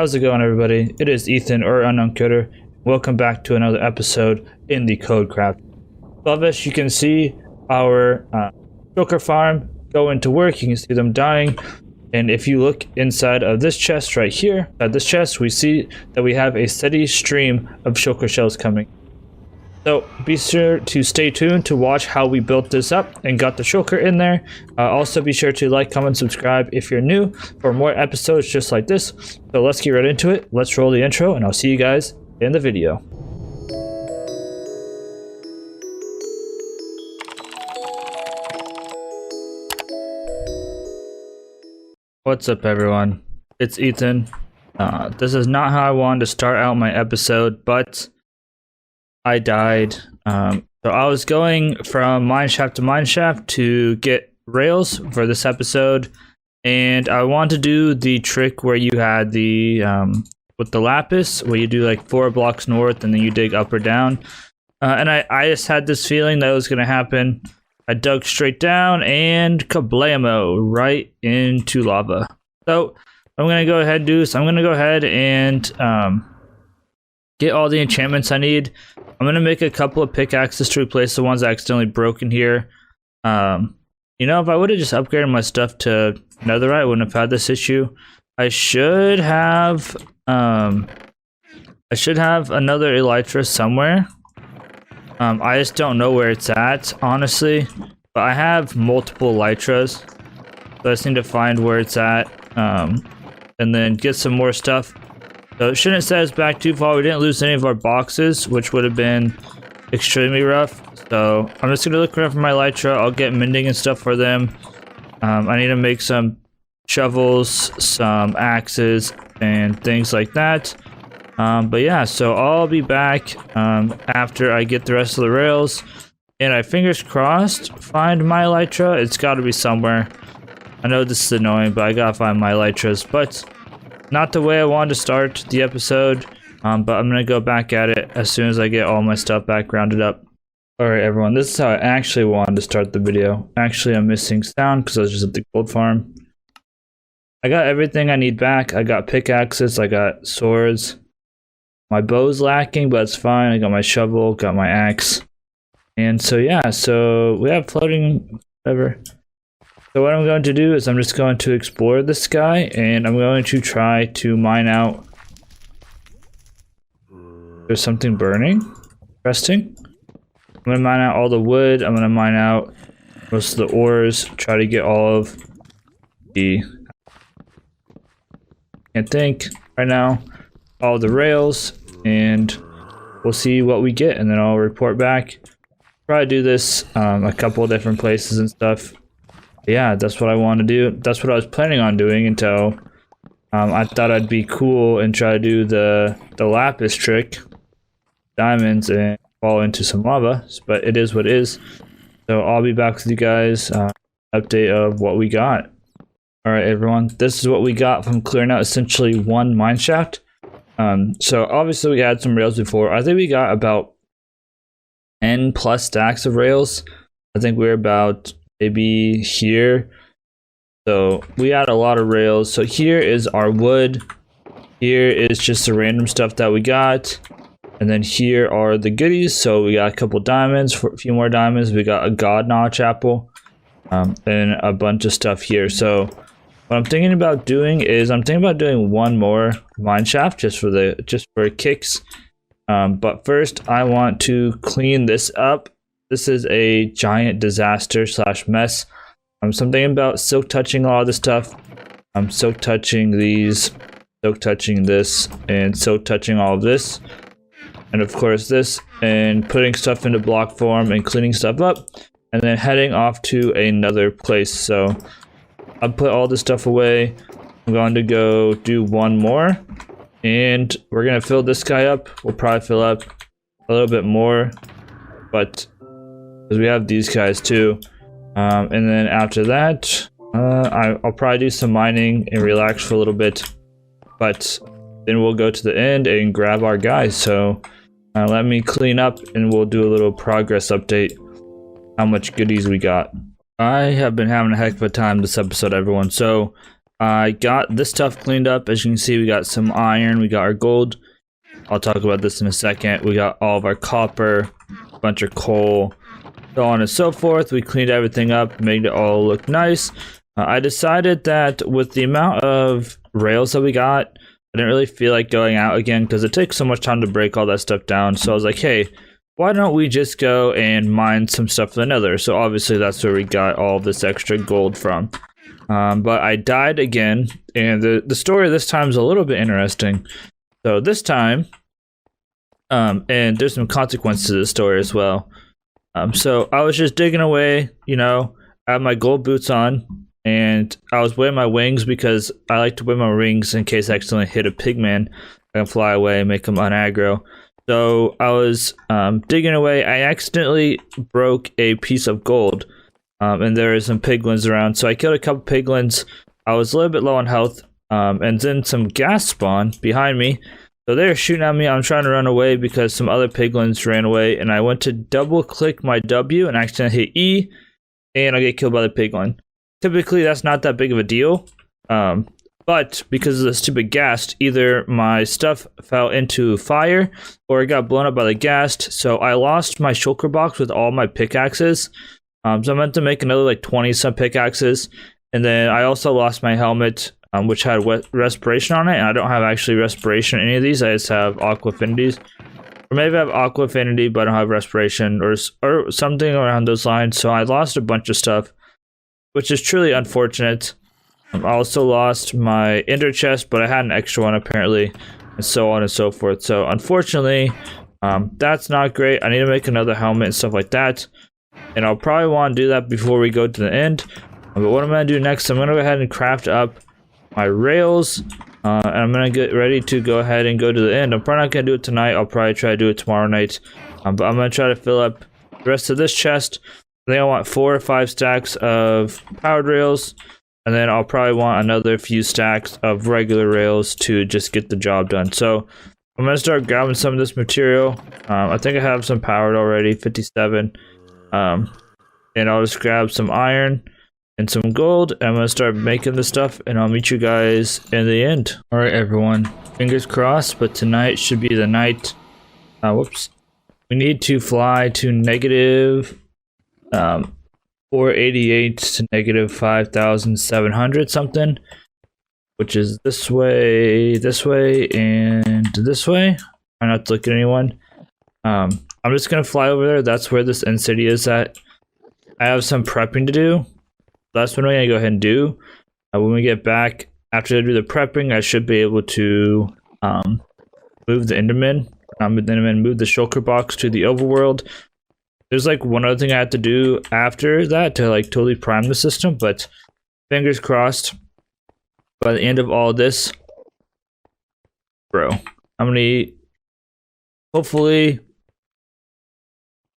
How's it going, everybody? It is Ethan, or Unknown Koder. Welcome back to another episode in the KodeKraft. Above us, you can see our Shulker farm go into work. You can see them dying. And if you look inside of this chest right here, at this chest, we see that we have a steady stream of Shulker shells coming. So be sure to stay tuned to watch how we built this up and got the Shulker in there. Also be sure to like, comment, subscribe if you're new for more episodes just like this. So let's get right into it. Let's roll the intro and I'll see you guys in the video. What's up, everyone? It's Ethan. This is not how I wanted to start out my episode, but I died. So I was going from mineshaft to mineshaft to get rails for this episode, and I wanted to do the trick where you had the with the lapis, where you do like 4 blocks north and then you dig up or down. And I just had this feeling that it was gonna happen. I dug straight down and kablamo right into lava. So I'm gonna go ahead and do this. I'm gonna go ahead and get all the enchantments I need. I'm gonna make a couple of pickaxes to replace the ones I accidentally broke in here. You know, if I would have just upgraded my stuff to netherite, I wouldn't have had this issue. I should have another elytra somewhere. I just don't know where it's at, honestly. But I have multiple elytras, so I just need to find where it's at, and then get some more stuff. So it shouldn't set us back too far. We didn't lose any of our boxes, which would have been extremely rough. So I'm just gonna look around for my elytra. I'll get mending and stuff for them. I need to make some shovels, some axes, and things like that. But yeah, so I'll be back after I get the rest of the rails. And I, fingers crossed, find my elytra. It's got to be somewhere. I know this is annoying, but I gotta find my elytras. But not the way I wanted to start the episode, but I'm gonna go back at it as soon as I get all my stuff back rounded up. Alright, everyone, this is how I actually wanted to start the video. Actually, I'm missing sound because I was just at the gold farm. I got everything I need back. I got pickaxes, I got swords. My bow's lacking, but it's fine. I got my shovel, got my axe. And so yeah, so we have floating, whatever. So what I'm going to do is I'm just going to explore this guy, and I'm going to try to mine out. There's something burning. Interesting. I'm going to mine out all the wood. I'm going to mine out most of the ores. Try to get all of the... can't think right now. All the rails, and we'll see what we get, and then I'll report back. Probably do this a couple of different places and stuff. Yeah, that's what I want to do. That's what I was planning on doing until I thought I'd be cool and try to do the lapis trick, diamonds, and fall into some lava. But it is what it is. So I'll be back with you guys. Update of what we got. All right, everyone. This is what we got from clearing out essentially one mineshaft. So obviously we had some rails before. I think we got about 10 plus stacks of rails. I think we're about maybe here. So we had a lot of rails. So here is our wood. Here is just the random stuff that we got. And then here are the goodies. So we got a couple diamonds, for a few more diamonds. We got a god notch apple, and a bunch of stuff here. So what I'm thinking about doing is I'm thinking about doing one more mineshaft just for kicks. But first I want to clean this up. This is a giant disaster / mess. So I'm thinking about silk touching all this stuff. I'm silk touching these, silk touching this, and silk touching all of this. And of course this, and putting stuff into block form and cleaning stuff up. And then heading off to another place. So I'll put all this stuff away. I'm going to go do one more. And we're going to fill this guy up. We'll probably fill up a little bit more. But because we have these guys too. And then after that, I'll probably do some mining and relax for a little bit. But then we'll go to the end and grab our guys. So let me clean up and we'll do a little progress update. How much goodies we got. I have been having a heck of a time this episode, everyone. So I got this stuff cleaned up. As you can see, we got some iron, we got our gold. I'll talk about this in a second. We got all of our copper, a bunch of coal, so on and so forth. We cleaned everything up, made it all look nice. I decided that with the amount of rails that we got, I didn't really feel like going out again because it takes so much time to break all that stuff down. So I was like, hey, why don't we just go and mine some stuff for the nether? So obviously that's where we got all of this extra gold from. But I died again, and the story this time is a little bit interesting. So this time, and there's some consequences to the story as well. So I was just digging away, you know, I had my gold boots on, and I was wearing my wings because I like to wear my wings in case I accidentally hit a pigman. I can fly away and make them unaggro. So I was digging away. I accidentally broke a piece of gold. And there are some piglins around, so I killed a couple piglins. I was a little bit low on health, and then some gas spawned behind me. So they were shooting at me. I'm trying to run away because some other piglins ran away, and I went to double click my W and accidentally hit E, and I get killed by the piglin. Typically, that's not that big of a deal, but because of the stupid ghast, either my stuff fell into fire or it got blown up by the ghast. So I lost my shulker box with all my pickaxes. So I meant to make another like 20 some pickaxes, and then I also lost my helmet, which had respiration on it, and I don't have actually respiration in any of these. I just have aqua affinities, or maybe I have aqua affinity but I don't have respiration, or something around those lines. So I lost a bunch of stuff, which is truly unfortunate. I also lost my ender chest, but I had an extra one apparently, and so on and so forth. So unfortunately, that's not great. I need to make another helmet and stuff like that. And I'll probably want to do that before we go to the end. But what I'm going to do next, I'm going to go ahead and craft up my rails. And I'm going to get ready to go ahead and go to the end. I'm probably not going to do it tonight. I'll probably try to do it tomorrow night. But I'm going to try to fill up the rest of this chest. I think I want 4 or 5 stacks of powered rails. And then I'll probably want another few stacks of regular rails to just get the job done. So I'm going to start grabbing some of this material. I think I have some powered already, 57. And I'll just grab some iron and some gold, and I'm gonna start making this stuff, and I'll meet you guys in the end. Alright everyone, fingers crossed, but tonight should be the night. Whoops. We need to fly to negative 488 to negative 5,700 something, which is this way, and this way. Try not to look at anyone. I'm just gonna fly over there. That's where this end city is at. I have some prepping to do. That's what I'm gonna go ahead and do. When we get back, after I do the prepping, I should be able to move the Enderman. Move the shulker box to the overworld. There's like one other thing I have to do after that to like totally prime the system, but fingers crossed. By the end of all this, bro, I'm gonna hopefully.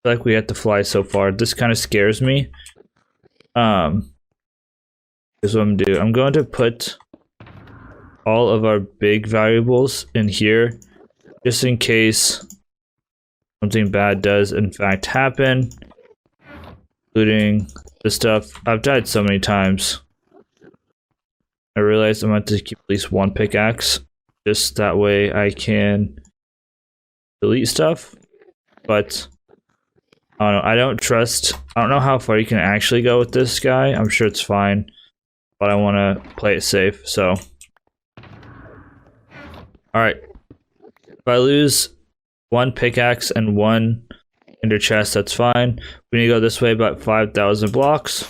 Like we have to fly so far. This kind of scares me. Here's what I'm gonna do. I'm going to put all of our big valuables in here, just in case something bad does in fact happen, including the stuff. I've died so many times. I realized I'm going to keep at least one pickaxe, just that way I can delete stuff, but I don't know. I don't know how far you can actually go with this guy. I'm sure it's fine, but I want to play it safe, so. Alright. If I lose one pickaxe and one ender chest, that's fine. We need to go this way about 5,000 blocks.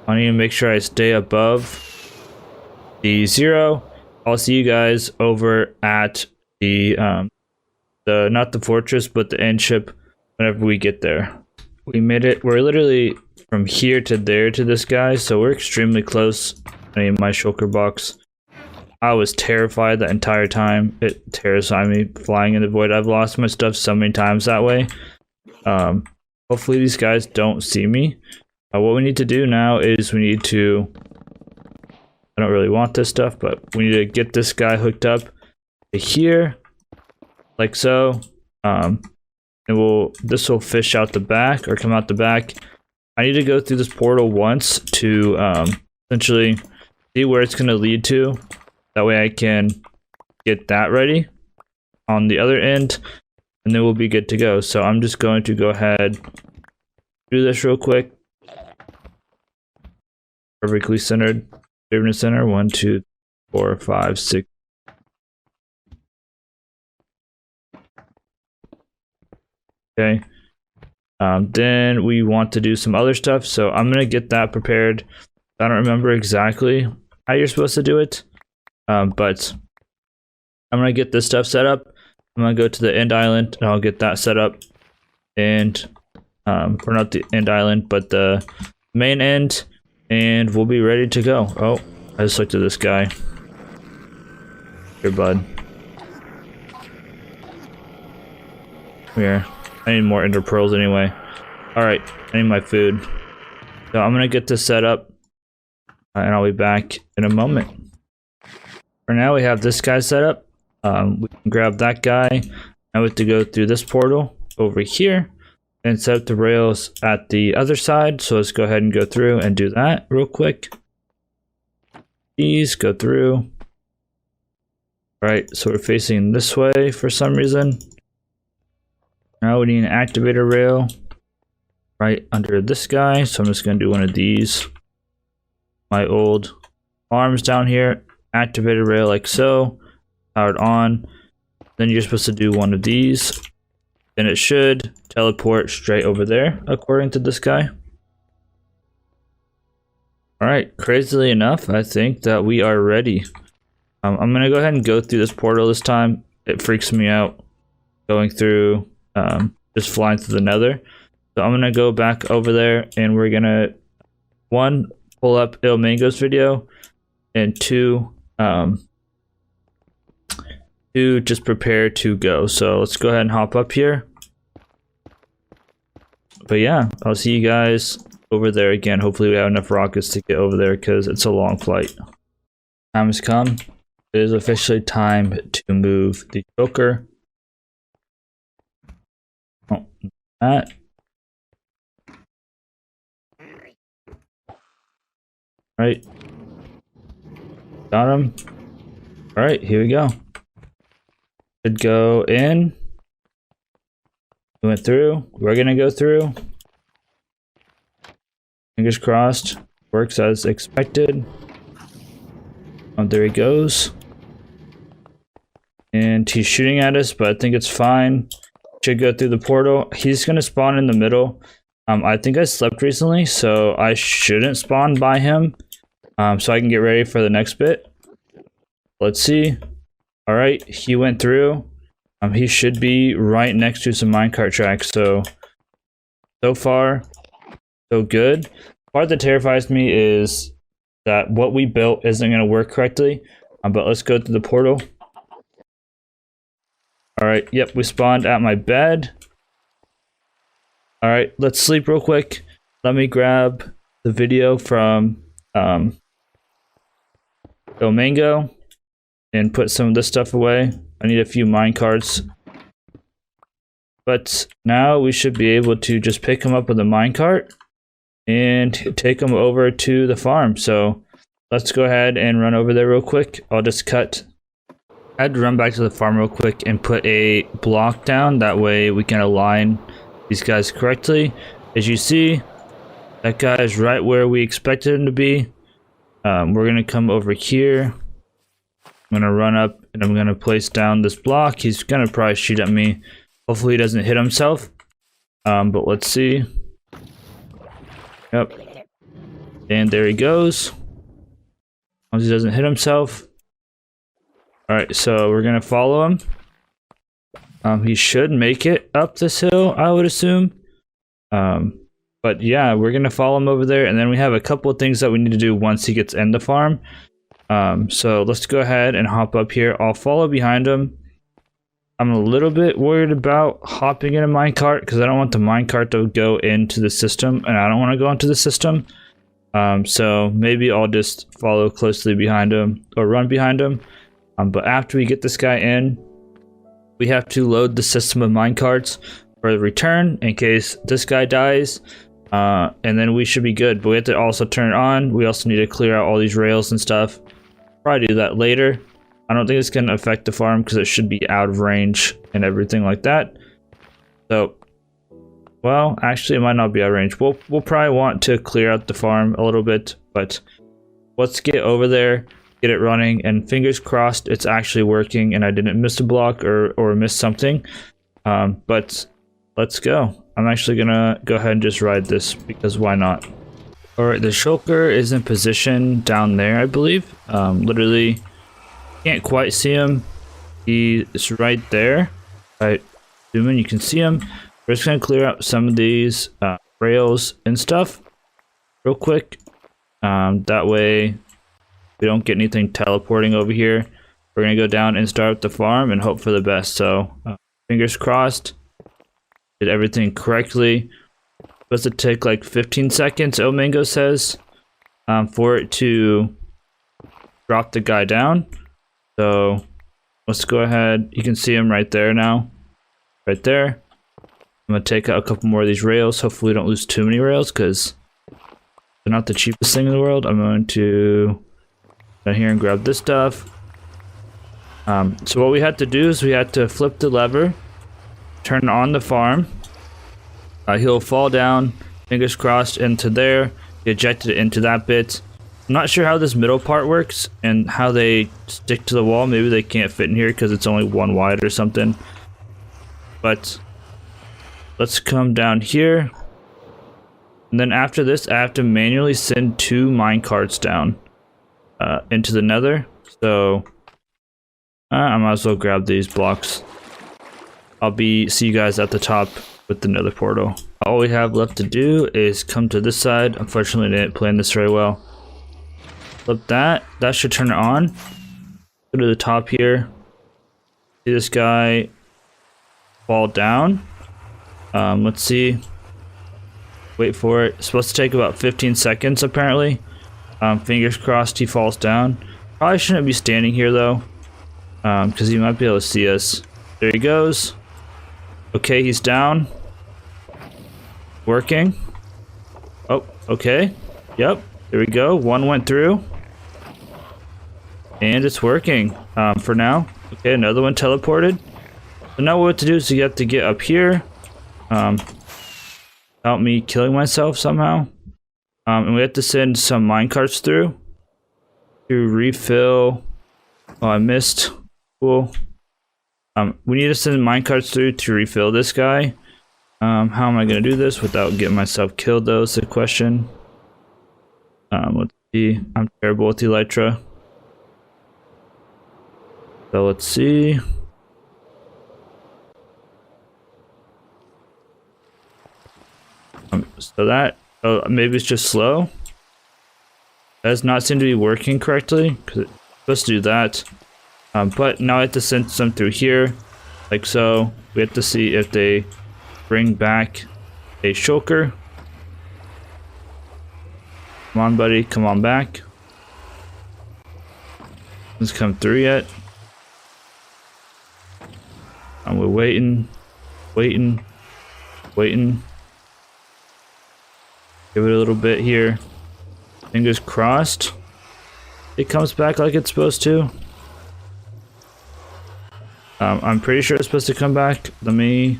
I need to make sure I stay above the 0. I'll see you guys over at the not the fortress, but the end ship whenever we get there. We made it. We're literally from here to there to this guy, so we're extremely close. I mean, my shulker box. I was terrified the entire time. It terrified me flying in the void. I've lost my stuff so many times that way. Hopefully these guys don't see me. What we need to do now is we need to... I don't really want this stuff, but we need to get this guy hooked up to here, like so. And this will fish out the back, or come out the back. I need to go through this portal once to essentially see where it's going to lead to. That way I can get that ready on the other end, and then we'll be good to go. So I'm just going to go ahead, do this real quick. Perfectly centered, in the center. 1, 2, 4, 5, 6. Okay. Then we want to do some other stuff, so I'm gonna get that prepared. I don't remember exactly how you're supposed to do it, but I'm gonna get this stuff set up. I'm gonna go to the end island and I'll get that set up, and or not the end island, but the main end, and we'll be ready to go. Oh, I just looked at this guy. Here, bud. Come here. I need more ender pearls anyway. Alright, I need my food. So I'm gonna get this set up, and I'll be back in a moment. For now, we have this guy set up. We can grab that guy. Now we have to go through this portal over here and set up the rails at the other side. So let's go ahead and go through and do that real quick. These go through. Alright, so we're facing this way for some reason. Now we need an activator rail right under this guy, so I'm just going to do one of these. My old arms down here, activator rail like so, powered on. Then you're supposed to do one of these, and it should teleport straight over there, according to this guy. Alright, crazily enough, I think that we are ready. I'm going to go ahead and go through this portal this time. It freaks me out going through just flying through the nether. So I'm gonna go back over there, and we're gonna 1 pull up Il Mango's video, and 2 just prepare to go. So let's go ahead and hop up here. But yeah, I'll see you guys over there again. Hopefully we have enough rockets to get over there, because it's a long flight. Time has come. It is officially time to move the Shulker. Oh, that. Right. Got him. Alright, here we go. Should go in. We went through. We're gonna go through. Fingers crossed. Works as expected. Oh, there he goes. And he's shooting at us, but I think it's fine. Should go through the portal. He's gonna spawn in the middle. I think I slept recently, so I shouldn't spawn by him. So I can get ready for the next bit. Let's see. Alright, he went through. He should be right next to some minecart tracks, so far, so good. The part that terrifies me is that what we built isn't gonna work correctly. But let's go to the portal. Alright, yep, we spawned at my bed. Alright, let's sleep real quick. Let me grab the video from Il Mango and put some of this stuff away. I need a few minecarts. But now we should be able to just pick them up with a minecart and take them over to the farm. So let's go ahead and run over there real quick. I'll just cut. I had to run back to the farm real quick and put a block down. That way we can align these guys correctly. As you see, that guy is right where we expected him to be. We're gonna come over here. I'm gonna run up and I'm gonna place down this block. He's gonna probably shoot at me. Hopefully he doesn't hit himself. But let's see. Yep. And there he goes. As long as he doesn't hit himself. Alright, so we're gonna follow him. He should make it up this hill, I would assume. But yeah, we're gonna follow him over there, and then we have a couple of things that we need to do once he gets in the farm. So let's go ahead and hop up here. I'll follow behind him. I'm a little bit worried about hopping in a minecart because I don't want the minecart to go into the system, and I don't want to go into the system. So maybe I'll just follow closely behind him or run behind him. But after we get this guy in, we have to load the system of minecarts for the return in case this guy dies. and then we should be good. But we have to also turn it on. We also need to clear out all these rails and stuff. Probably do that later. I don't think it's going to affect the farm because it should be out of range and everything like that. So, well, actually it might not be out of range. We'll probably want to clear out the farm a little bit, but let's get over there, get it running, and fingers crossed it's actually working and I didn't miss a block or miss something. But let's go. I'm actually gonna go ahead and just ride this because why not? Alright, the Shulker is in position down there, I believe. Literally can't quite see him. He is right there. Right, zoom in, you can see him. We're just gonna clear up some of these rails and stuff real quick. That way we don't get anything teleporting over here. We're gonna go down and start up the farm and hope for the best. So fingers crossed. Did everything correctly. Supposed to take like 15 seconds, Omango says, for it to drop the guy down. So let's go ahead. You can see him right there now. Right there. I'm gonna take out a couple more of these rails. Hopefully we don't lose too many rails because they're not the cheapest thing in the world. I'm going to down here and grab this stuff. So what we had to do is we had to flip the lever, turn on the farm. He'll fall down, fingers crossed, into there. Get ejected into that bit. I'm not sure how this middle part works and how they stick to the wall. Maybe they can't fit in here because it's only one wide or something. But let's come down here. And then after this, I have to manually send 2 minecarts down into the nether. So I might as well grab these blocks. I'll see you guys at the top with the nether portal. All we have left to do is come to this side. Unfortunately, I didn't plan this very well. Flip that. That should turn it on. Go to the top here. See this guy fall down. Let's see. Wait for it. It's supposed to take about 15 seconds apparently. Fingers crossed he falls down. Probably shouldn't be standing here though, because he might be able to see us. There he goes. Okay, he's down. Working. Oh, okay. Yep, there we go. One went through. And it's working for now. Okay, another one teleported. So now what we have to do is you have to get up here. Without me killing myself somehow. And we have to send some minecarts through to refill. Oh, I missed. Cool. We need to send minecarts through to refill this guy. How am I going to do this without getting myself killed, though, is the question. Let's see. I'm terrible with Elytra. So let's see. So that, oh, maybe it's just slow. That does not seem to be working correctly because it's supposed to do that. But now I have to send some through here, like so. We have to see if they bring back a Shulker. Come on, buddy, come on back. Hasn't come through yet. And we're waiting. Give it a little bit here. Fingers crossed. It comes back like it's supposed to. I'm pretty sure it's supposed to come back. Give me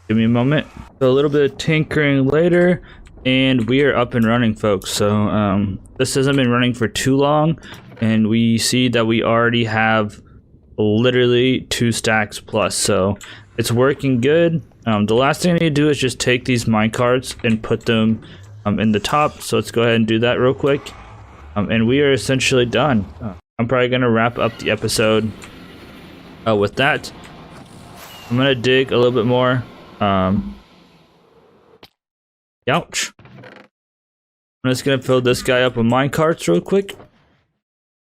a moment. So a little bit of tinkering later, and we are up and running, folks. So this hasn't been running for too long, and we see that we already have literally 2 stacks plus. So it's working good. The last thing I need to do is just take these minecarts and put them in the top. So let's go ahead and do that real quick. And we are essentially done. I'm probably going to wrap up the episode with that. I'm going to dig a little bit more. Ouch. I'm just going to fill this guy up with minecarts real quick.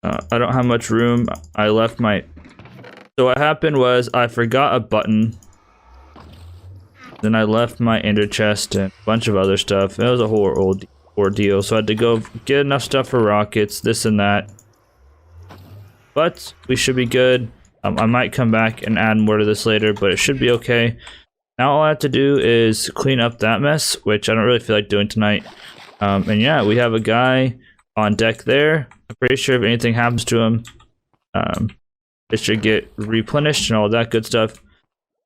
I don't have much room. I left my... So what happened was I forgot a button. Then I left my ender chest and a bunch of other stuff. It was a whole ordeal. So I had to go get enough stuff for rockets, this and that. But we should be good. I might come back and add more to this later, but it should be okay. now all I have to do is clean up that mess, which I don't really feel like doing tonight. And yeah, we have a guy on deck there. I'm pretty sure if anything happens to him, it should get replenished and all that good stuff.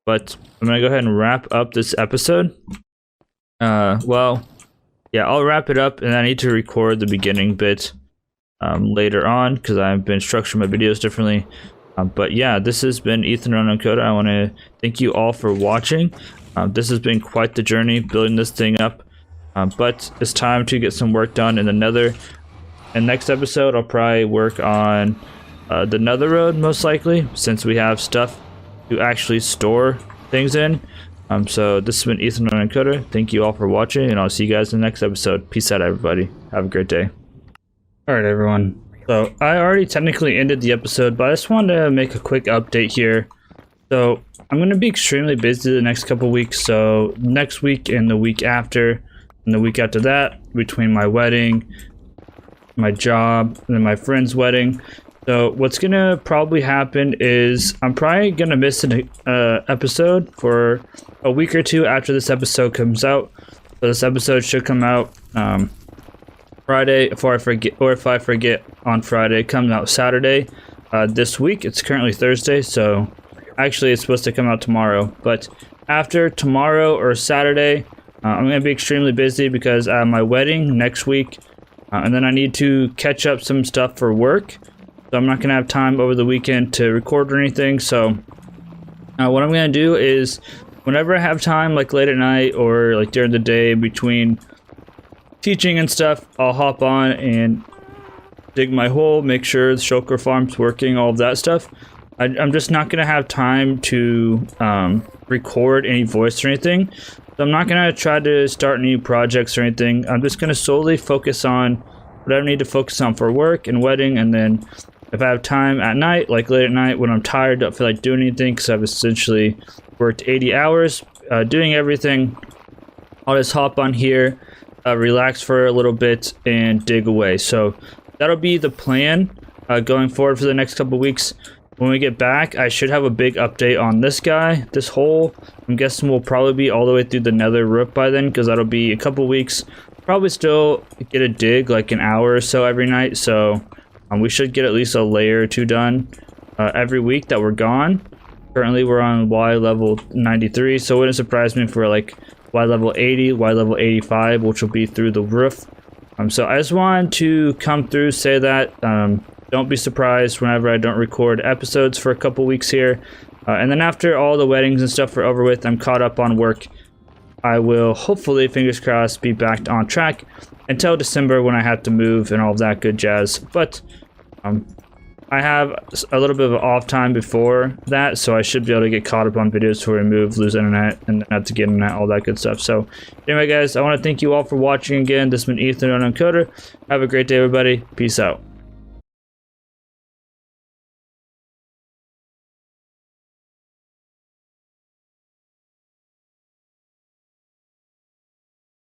But I'm gonna go ahead and wrap up this episode. Well, yeah, I'll wrap it up, and I need to record the beginning bit later on because I've been structuring my videos differently. But yeah, this has been Ethan on Koder. I want to thank you all for watching. This has been quite the journey building this thing up. But it's time to get some work done in the Nether. And next episode, I'll probably work on the Nether Road, most likely, since we have stuff to actually store things in. So this has been Ethan on Koder. Thank you all for watching, and I'll see you guys in the next episode. Peace out, everybody. Have a great day. Alright, everyone. So I already technically ended the episode, but I just wanted to make a quick update here. So I'm going to be extremely busy the next couple weeks. So next week and the week after, and the week after that, between my wedding, my job, and then my friend's wedding. So what's going to probably happen is I'm probably going to miss an episode for a week or two after this episode comes out. So this episode should come out Friday, if I forget on Friday. It comes out Saturday this week. It's currently Thursday, so actually it's supposed to come out tomorrow. But after tomorrow or Saturday, I'm going to be extremely busy because I have my wedding next week, and then I need to catch up some stuff for work. So I'm not going to have time over the weekend to record or anything. So what I'm going to do is whenever I have time, like late at night or like during the day between teaching and stuff, I'll hop on and dig my hole, make sure the Shulker farm's working, all of that stuff. I'm just not going to have time to record any voice or anything. So I'm not going to try to start new projects or anything. I'm just going to solely focus on whatever I need to focus on for work and wedding. And then if I have time at night, like late at night when I'm tired, don't feel like doing anything because I've essentially worked 80 hours doing everything, I'll just hop on here, relax for a little bit, and dig away. So that'll be the plan going forward for the next couple weeks. When we get back, I should have a big update on this guy, this hole. I'm guessing we'll probably be all the way through the Nether roof by then, because that'll be a couple weeks. Probably still get a dig like an hour or so every night, so we should get at least a layer or two done every week that we're gone. Currently we're on Y level 93, so it wouldn't surprise me if we're like Y level 80, Y level 85, which will be through the roof. So I just wanted to come through, say that. Don't be surprised whenever I don't record episodes for a couple weeks here. And then after all the weddings and stuff are over with, I'm caught up on work. I will hopefully, fingers crossed, be back on track until December when I have to move and all of that good jazz. But I have a little bit of off time before that, so I should be able to get caught up on videos before we move, lose internet, and then have to get internet, all that good stuff. So anyway, guys, I want to thank you all for watching again. This has been Ethan on Koder. Have a great day, everybody. Peace out.